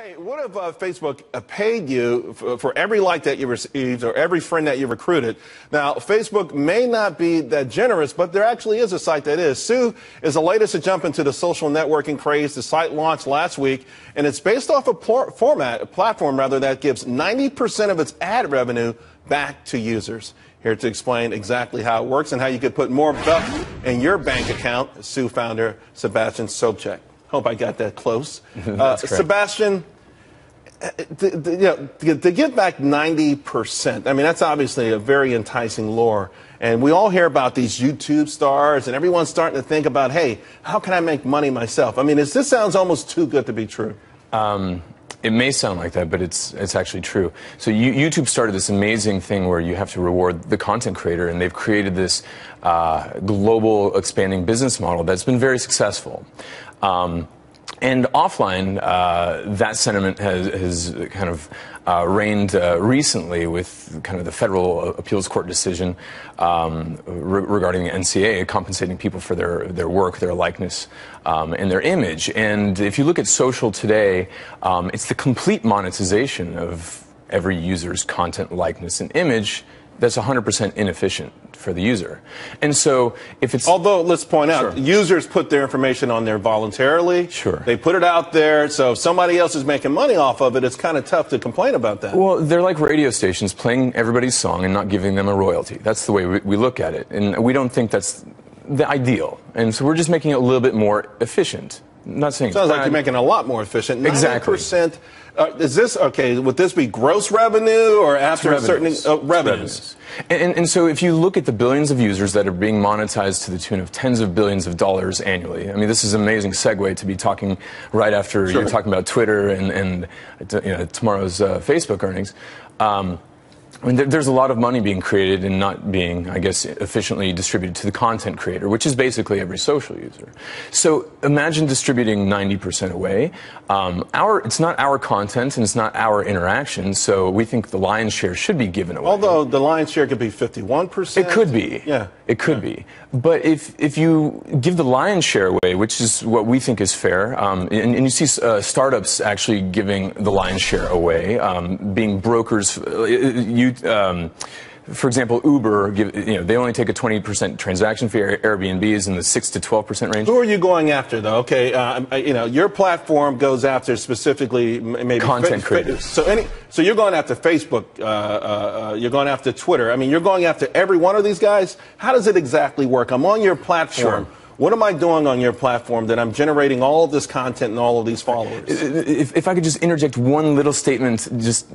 Hey, what if Facebook paid you for every like that you received or every friend that you recruited? Now, Facebook may not be that generous, but there actually is a site that is. Sue is the latest to jump into the social networking craze. The site launched last week, and it's based off a platform that gives 90% of its ad revenue back to users. Here to explain exactly how it works and how you could put more bucks in your bank account, Sue founder Sebastian Sobczak. Hope I got that close. Sebastian, to give back 90%, I mean, that's obviously a very enticing lure. And we all hear about these YouTube stars, and everyone's starting to think about, hey, how can I make money myself? I mean, this sounds almost too good to be true. It may sound like that, but it's actually true. So YouTube started this amazing thing where you have to reward the content creator, and they've created this global expanding business model that's been very successful. And offline, that sentiment has kind of reigned recently with kind of the federal appeals court decision regarding the NCA compensating people for their work, their likeness, and their image. And if you look at social today, it's the complete monetization of every user's content, likeness, and image that's 100% inefficient for the user. And so if it's... Although, let's point out, users put their information on there voluntarily. Sure. They put it out there, so if somebody else is making money off of it, it's kind of tough to complain about that. Well, they're like radio stations playing everybody's song and not giving them a royalty. That's the way we look at it. And we don't think that's the ideal. And so we're just making it a little bit more efficient. I'm not saying sounds like you're making it a lot more efficient. 90%. Exactly. Is this, okay, would this be gross revenue or after a certain revenues? And so if you look at the billions of users that are being monetized to the tune of tens of billions of dollars annually, I mean, this is an amazing segue to be talking right after you're talking about Twitter and tomorrow's Facebook earnings. I mean, there's a lot of money being created and not being, I guess, efficiently distributed to the content creator, which is basically every social user. So imagine distributing 90% away. It's not our content and it's not our interaction, so we think the lion's share should be given away. Although the lion's share could be 51%. It could be. Yeah. It could be. But if you give the lion's share away, which is what we think is fair, and you see startups actually giving the lion's share away, being brokers, for example, Uber, they only take a 20% transaction fee. Airbnb is in the 6 to 12% range. Who are you going after, though? Okay, your platform goes after specifically maybe content creators. So you're going after Facebook. You're going after Twitter. I mean, you're going after every one of these guys. How does it exactly work? I'm on your platform. Sure. What am I doing on your platform that I'm generating all of this content and all of these followers? If I could just interject one little statement, just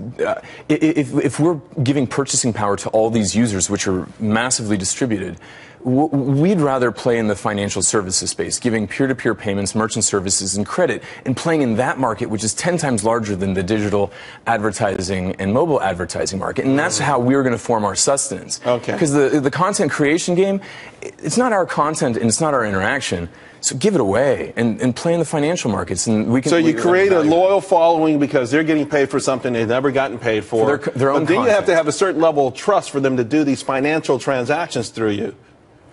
if we're giving purchasing power to all these users, which are massively distributed, we'd rather play in the financial services space, giving peer-to-peer payments, merchant services, and credit, and playing in that market, which is 10 times larger than the digital advertising and mobile advertising market. And that's how we're going to form our sustenance. Okay. Because the content creation game, it's not our content and it's not our interaction. So give it away and play in the financial markets, and we can. So you create a loyal following because they're getting paid for something they've never gotten paid for. Their own but then content. You have to have a certain level of trust for them to do these financial transactions through you.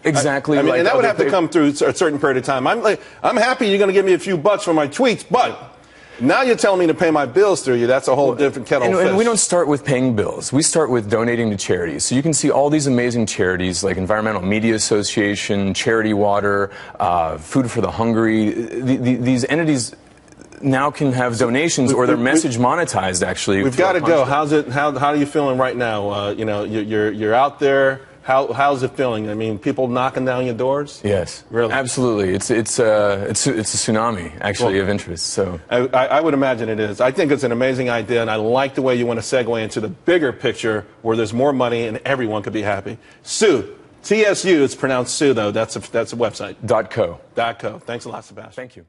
Exactly. I mean, and that would have to come through a certain period of time. I'm happy you're going to give me a few bucks for my tweets, but now you're telling me to pay my bills through you. That's a whole different kettle of fish. And we don't start with paying bills. We start with donating to charities. So you can see all these amazing charities like Environmental Media Association, Charity Water, Food for the Hungry. These entities now can have donations or their message monetized, actually. We've got to go. How are you feeling right now? You're out there. How's it feeling? I mean, people knocking down your doors? Yes, really, absolutely. It's a tsunami actually of interest. So I would imagine it is. I think it's an amazing idea, and I like the way you want to segue into the bigger picture where there's more money and everyone could be happy. Sue, TSU. It's pronounced Sue though. That's a website. .co. .co. Thanks a lot, Sebastian. Thank you.